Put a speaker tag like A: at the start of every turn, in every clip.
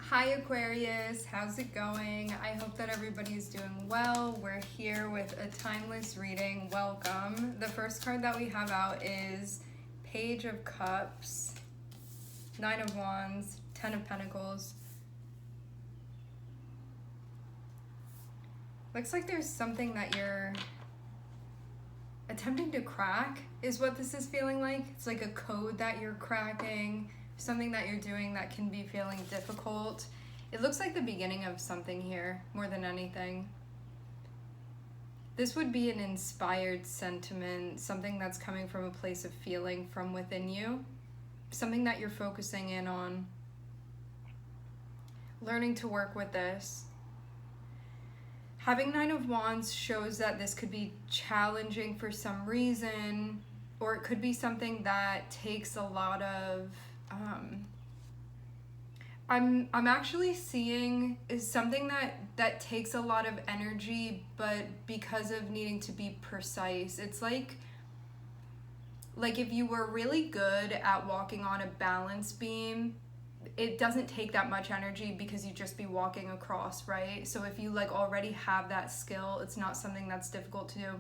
A: Hi Aquarius, how's it going? I hope that everybody's doing well. We're here with a timeless reading. Welcome. The first card that we have out is Page of Cups, Nine of Wands, Ten of Pentacles. Looks like there's something that you're attempting to crack is what this is feeling like. It's like a code that you're cracking, something that you're doing that can be feeling difficult. It looks like the beginning of something here more than anything. This would be an inspired sentiment, something that's coming from a place of feeling from within you, something that you're focusing in on, learning to work with this. Having Nine of Wands shows that this could be challenging for some reason, or it could be something that takes a lot of I'm actually seeing is something that takes a lot of energy, but because of needing to be precise. It's like if you were really good at walking on a balance beam, it doesn't take that much energy because you just be walking across, right? So if you already have that skill, it's not something that's difficult to do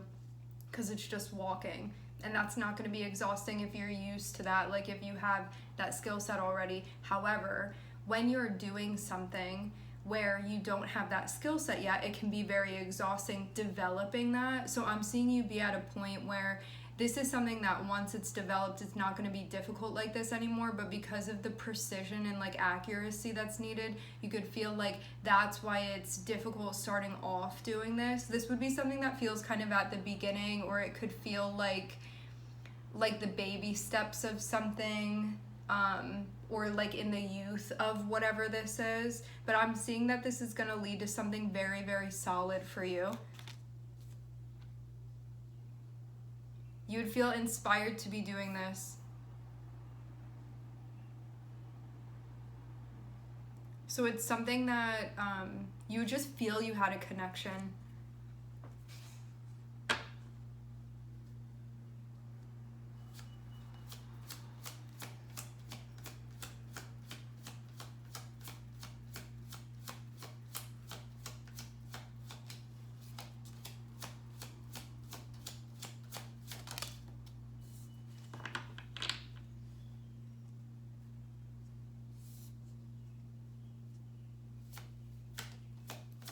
A: because it's just walking. And that's not going to be exhausting if you're used to that, if you have that skill set already. However, when you're doing something where you don't have that skill set yet, it can be very exhausting developing that. So I'm seeing you be at a point where this is something that once it's developed, it's not going to be difficult like this anymore, but because of the precision and accuracy that's needed, you could feel that's why it's difficult starting off doing this. This would be something that feels kind of at the beginning, or it could feel like the baby steps of something, or in the youth of whatever this is. But I'm seeing that this is going to lead to something very, very solid for you. You would feel inspired to be doing this. So it's something that you just feel you had a connection.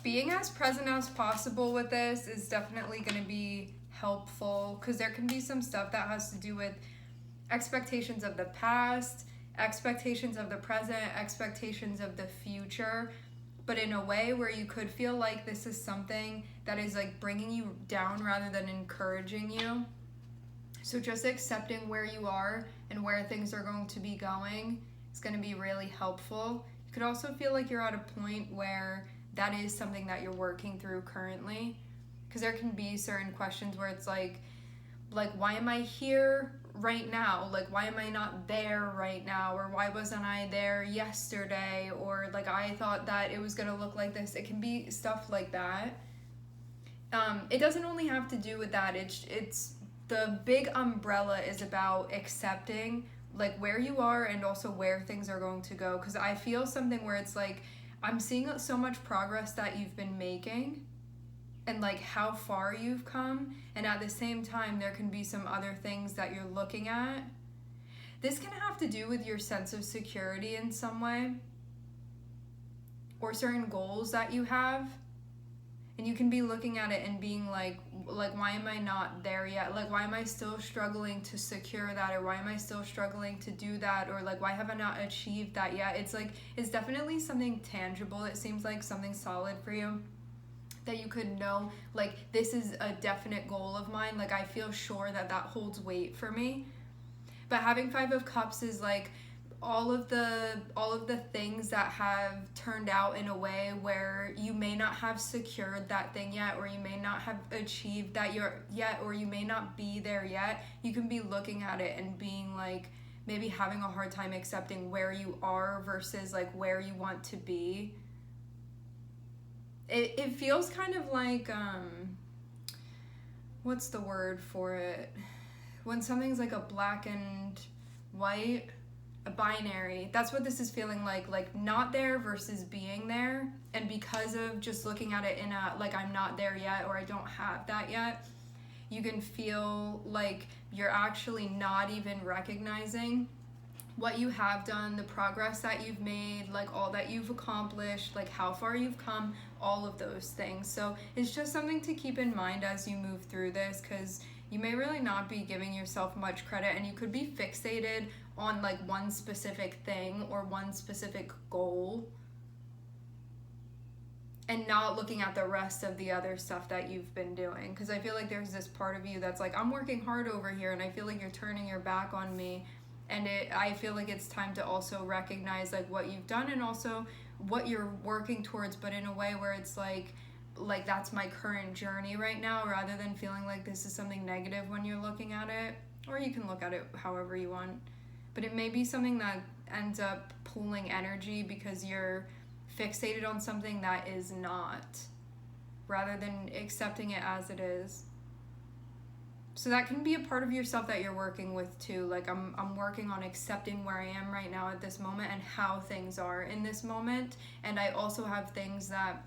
A: Being as present as possible with this is definitely going to be helpful, because there can be some stuff that has to do with expectations of the past, expectations of the present, expectations of the future, but in a way where you could feel like this is something that is bringing you down rather than encouraging you. So just accepting where you are and where things are going to be going is going to be really helpful. You could also feel like you're at a point where that is something that you're working through currently, because there can be certain questions where it's like why am I here right now? Why am I not there right now? Or why wasn't I there yesterday? Or I thought that it was gonna look like this. It can be stuff like that. It doesn't only have to do with that. It's the big umbrella is about accepting where you are and also where things are going to go. Because I feel something where it's I'm seeing so much progress that you've been making and how far you've come, and at the same time there can be some other things that you're looking at. This can have to do with your sense of security in some way, or certain goals that you have, and you can be looking at it and being why am I not there yet? Why am I still struggling to secure that? Or why am I still struggling to do that? Or why have I not achieved that yet? It's definitely something tangible. It seems like something solid for you that you could know, this is a definite goal of mine. I feel sure that holds weight for me. But having Five of Cups is all of the things that have turned out in a way where you may not have secured that thing yet, or you may not have achieved that yet, or you may not be there yet. You can be looking at it and being maybe having a hard time accepting where you are versus where you want to be. It feels kind of what's the word for it? When something's a black and white, a binary. That's what this is feeling like not there versus being there. And because of just looking at it in a, like, I'm not there yet, or I don't have that yet, you can feel like you're actually not even recognizing what you have done, the progress that you've made, like all that you've accomplished, like how far you've come, all of those things. So it's just something to keep in mind as you move through this, because you may really not be giving yourself much credit, and you could be fixated on like one specific thing or one specific goal and not looking at the rest of the other stuff that you've been doing. Because I feel like there's this part of you that's like, I'm working hard over here, and I feel like you're turning your back on me. And I feel like it's time to also recognize like what you've done and also what you're working towards, but in a way where it's like that's my current journey right now, rather than feeling like this is something negative when you're looking at it. Or you can look at it however you want. But it may be something that ends up pulling energy because you're fixated on something that is not, rather than accepting it as it is. So that can be a part of yourself that you're working with too. Like I'm working on accepting where I am right now at this moment and how things are in this moment. And I also have things that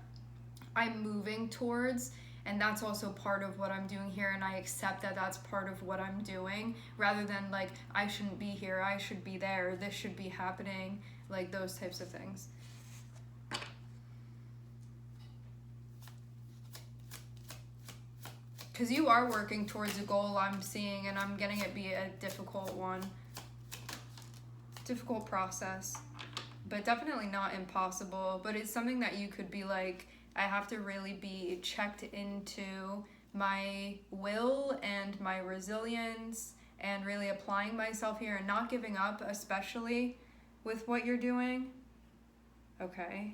A: I'm moving towards, and that's also part of what I'm doing here, and I accept that that's part of what I'm doing, rather than like I shouldn't be here, I should be there, this should be happening, like those types of things. Because you are working towards a goal, I'm seeing, and I'm getting it be a difficult one. Difficult process. But definitely not impossible. But it's something that you could be like, I have to really be checked into my will and my resilience and really applying myself here and not giving up, especially with what you're doing. Okay.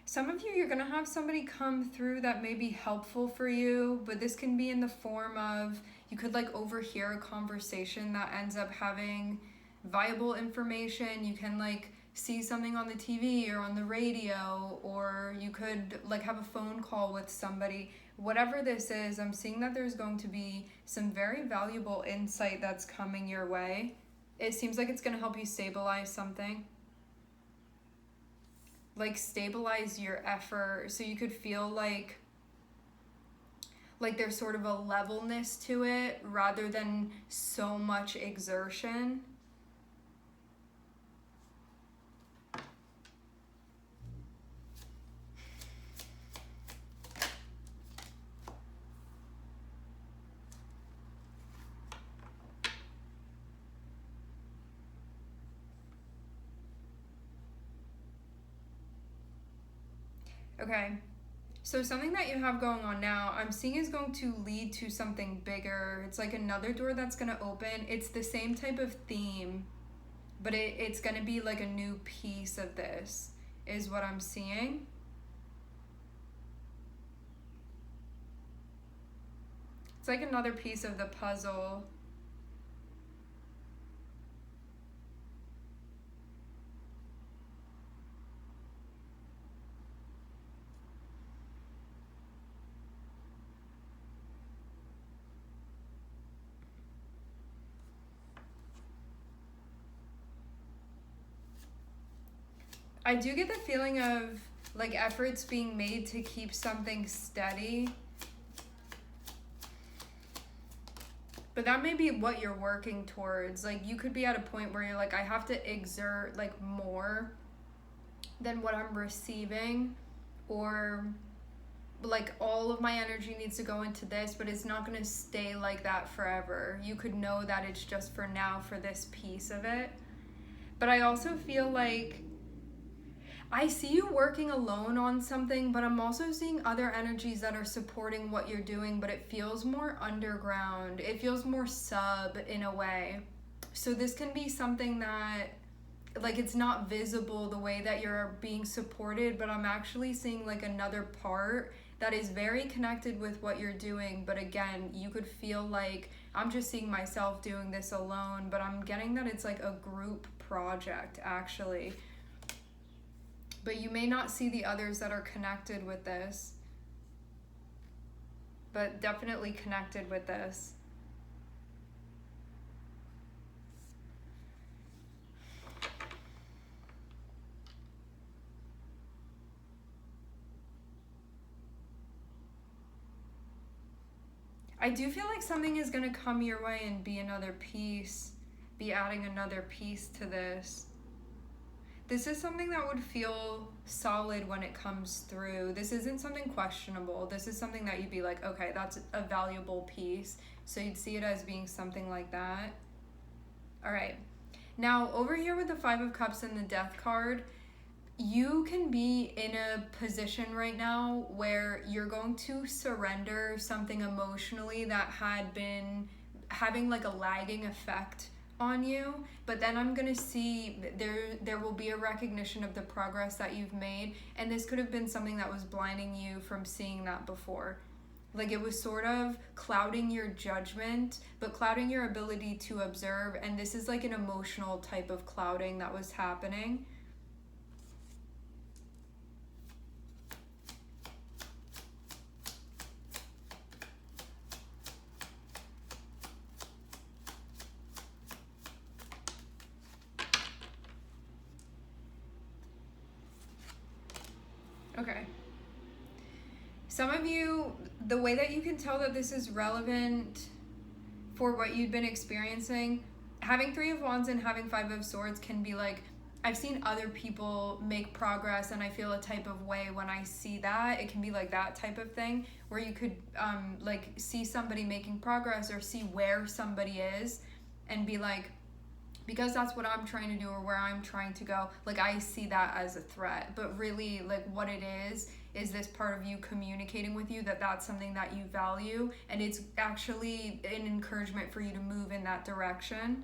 A: Some of you, you're going to have somebody come through that may be helpful for you, but this can be in the form of, you could like overhear a conversation that ends up having viable information. You can like see something on the TV or on the radio, or you could like have a phone call with somebody. Whatever this is, I'm seeing that there's going to be some very valuable insight that's coming your way. It seems like it's going to help you stabilize something. Like stabilize your effort, so you could feel like there's sort of a levelness to it rather than so much exertion. Okay, so something that you have going on now, I'm seeing is going to lead to something bigger. It's like another door that's going to open. It's the same type of theme, but it's going to be like a new piece of this, is what I'm seeing. It's like another piece of the puzzle. I do get the feeling of like efforts being made to keep something steady. But that may be what you're working towards. Like you could be at a point where you're like, I have to exert like more than what I'm receiving, or like all of my energy needs to go into this, but it's not going to stay like that forever. You could know that it's just for now, for this piece of it. But I also feel like I see you working alone on something, but I'm also seeing other energies that are supporting what you're doing, but it feels more underground. It feels more sub in a way. So this can be something that, like, it's not visible the way that you're being supported, but I'm actually seeing like another part that is very connected with what you're doing. But again, you could feel like I'm just seeing myself doing this alone, but I'm getting that it's like a group project actually. But you may not see the others that are connected with this, but definitely connected with this. I do feel like something is going to come your way and be another piece, be adding another piece to this. This is something that would feel solid when it comes through. This isn't something questionable. This is something that you'd be like, okay, that's a valuable piece. So you'd see it as being something like that. All right. Now, over here with the Five of Cups and the Death card, you can be in a position right now where you're going to surrender something emotionally that had been having like a lagging effect on you, but then I'm gonna see there will be a recognition of the progress that you've made, and this could have been something that was blinding you from seeing that before. Like it was sort of clouding your judgment, but clouding your ability to observe, and this is like an emotional type of clouding that was happening. Okay. Some of you, the way that you can tell that this is relevant for what you've been experiencing, having Three of Wands and having Five of Swords can be like, I've seen other people make progress and I feel a type of way when I see that. It can be like that type of thing where you could like see somebody making progress or see where somebody is and be like, because that's what I'm trying to do or where I'm trying to go, like I see that as a threat. But really, like what it is this part of you communicating with you that that's something that you value, and it's actually an encouragement for you to move in that direction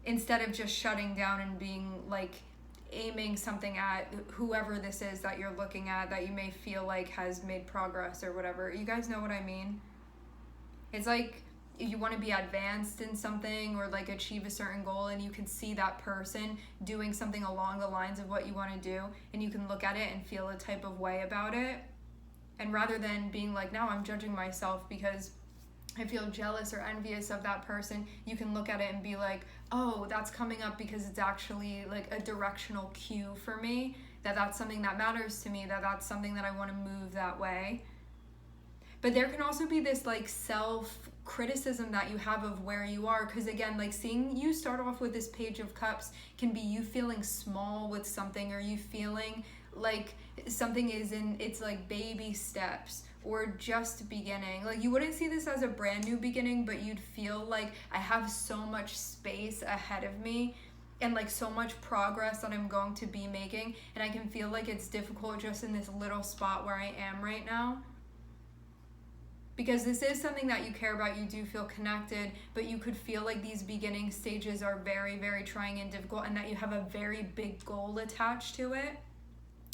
A: instead of just shutting down and being like aiming something at whoever this is that you're looking at that you may feel like has made progress or whatever. You guys know what I mean? It's like you want to be advanced in something or like achieve a certain goal, and you can see that person doing something along the lines of what you want to do, and you can look at it and feel a type of way about it. And rather than being like, now I'm judging myself because I feel jealous or envious of that person, you can look at it and be like, oh, that's coming up because it's actually like a directional cue for me, that that's something that matters to me, that that's something that I want to move that way. But there can also be this like self-criticism that you have of where you are, because again, like seeing you start off with this Page of Cups can be you feeling small with something, or you feeling like something is in its like baby steps or just beginning. Like you wouldn't see this as a brand new beginning, but you'd feel like I have so much space ahead of me and like so much progress that I'm going to be making, and I can feel like it's difficult just in this little spot where I am right now. Because this is something that you care about, you do feel connected, but you could feel like these beginning stages are very, very trying and difficult, and that you have a very big goal attached to it.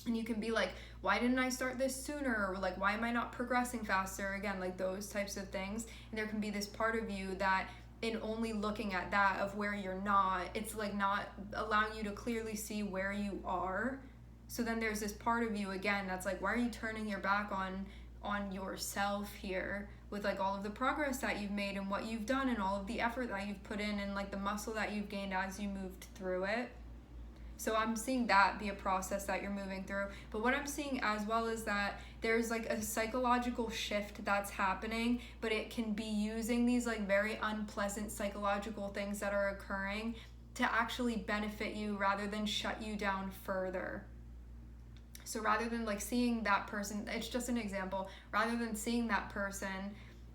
A: And you can be like, why didn't I start this sooner? Or like, why am I not progressing faster? Again, like those types of things. And there can be this part of you that in only looking at that of where you're not, it's like not allowing you to clearly see where you are. So then there's this part of you again that's like, why are you turning your back on yourself here with like all of the progress that you've made and what you've done and all of the effort that you've put in and like the muscle that you've gained as you moved through it. So I'm seeing that be a process that you're moving through. But what I'm seeing as well is that there's like a psychological shift that's happening, but it can be using these like very unpleasant psychological things that are occurring to actually benefit you rather than shut you down further. So rather than like seeing that person, it's just an example, rather than seeing that person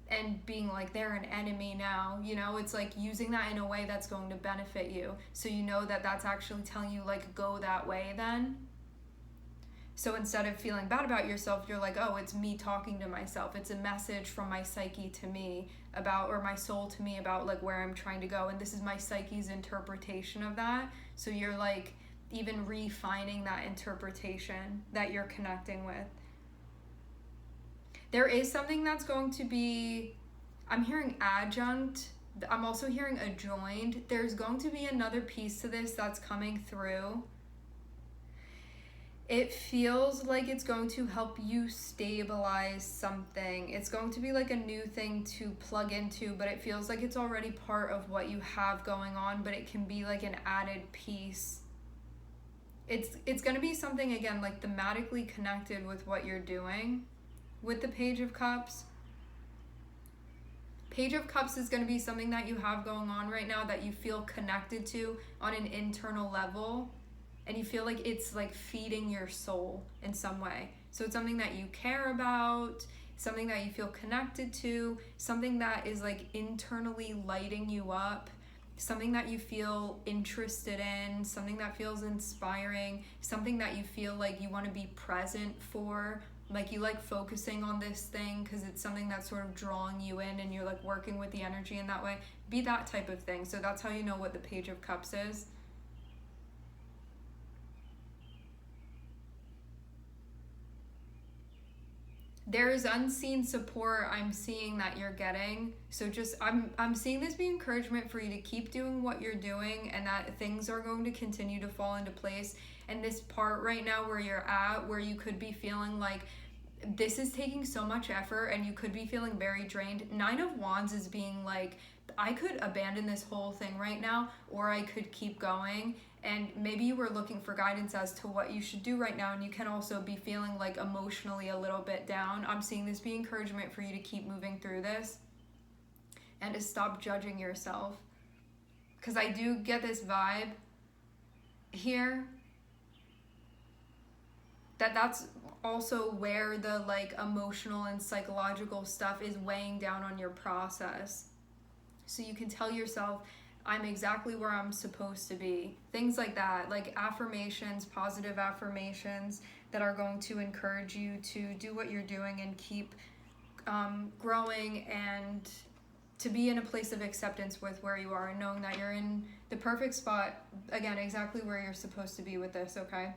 A: and being like they're an enemy now, you know, it's like using that in a way that's going to benefit you. So you know that that's actually telling you like go that way then. So instead of feeling bad about yourself, you're like, oh, it's me talking to myself. It's a message from my psyche to me about, or my soul to me about like where I'm trying to go. And this is my psyche's interpretation of that. So you're like even refining that interpretation that you're connecting with. There is something that's going to be, I'm hearing adjunct, I'm also hearing adjoined. There's going to be another piece to this that's coming through. It feels like it's going to help you stabilize something. It's going to be like a new thing to plug into, but it feels like it's already part of what you have going on, but it can be like an added piece. It's going to be something, again, like thematically connected with what you're doing with the Page of Cups. Page of Cups is going to be something that you have going on right now that you feel connected to on an internal level, and you feel like it's like feeding your soul in some way. So it's something that you care about, something that you feel connected to, something that is like internally lighting you up, something that you feel interested in, something that feels inspiring, something that you feel like you want to be present for. Like you like focusing on this thing because it's something that's sort of drawing you in and you're like working with the energy in that way. Be that type of thing. So that's how you know what the Page of Cups is. There is unseen support I'm seeing that you're getting. So just I'm seeing this be encouragement for you to keep doing what you're doing, and that things are going to continue to fall into place. And this part right now where you're at, where you could be feeling like this is taking so much effort and you could be feeling very drained. 9 of Wands is being like, I could abandon this whole thing right now, or I could keep going. And maybe you were looking for guidance as to what you should do right now, and you can also be feeling like emotionally a little bit down. I'm seeing this be encouragement for you to keep moving through this and to stop judging yourself. Because I do get this vibe here that's also where the like emotional and psychological stuff is weighing down on your process. So you can tell yourself, I'm exactly where I'm supposed to be. Things like that, like affirmations, positive affirmations that are going to encourage you to do what you're doing and keep growing, and to be in a place of acceptance with where you are and knowing that you're in the perfect spot, again, exactly where you're supposed to be with this, okay?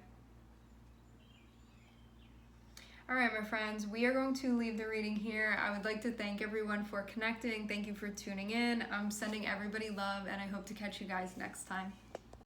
A: All right, my friends, we are going to leave the reading here. I would like to thank everyone for connecting. Thank you for tuning in. I'm sending everybody love, and I hope to catch you guys next time.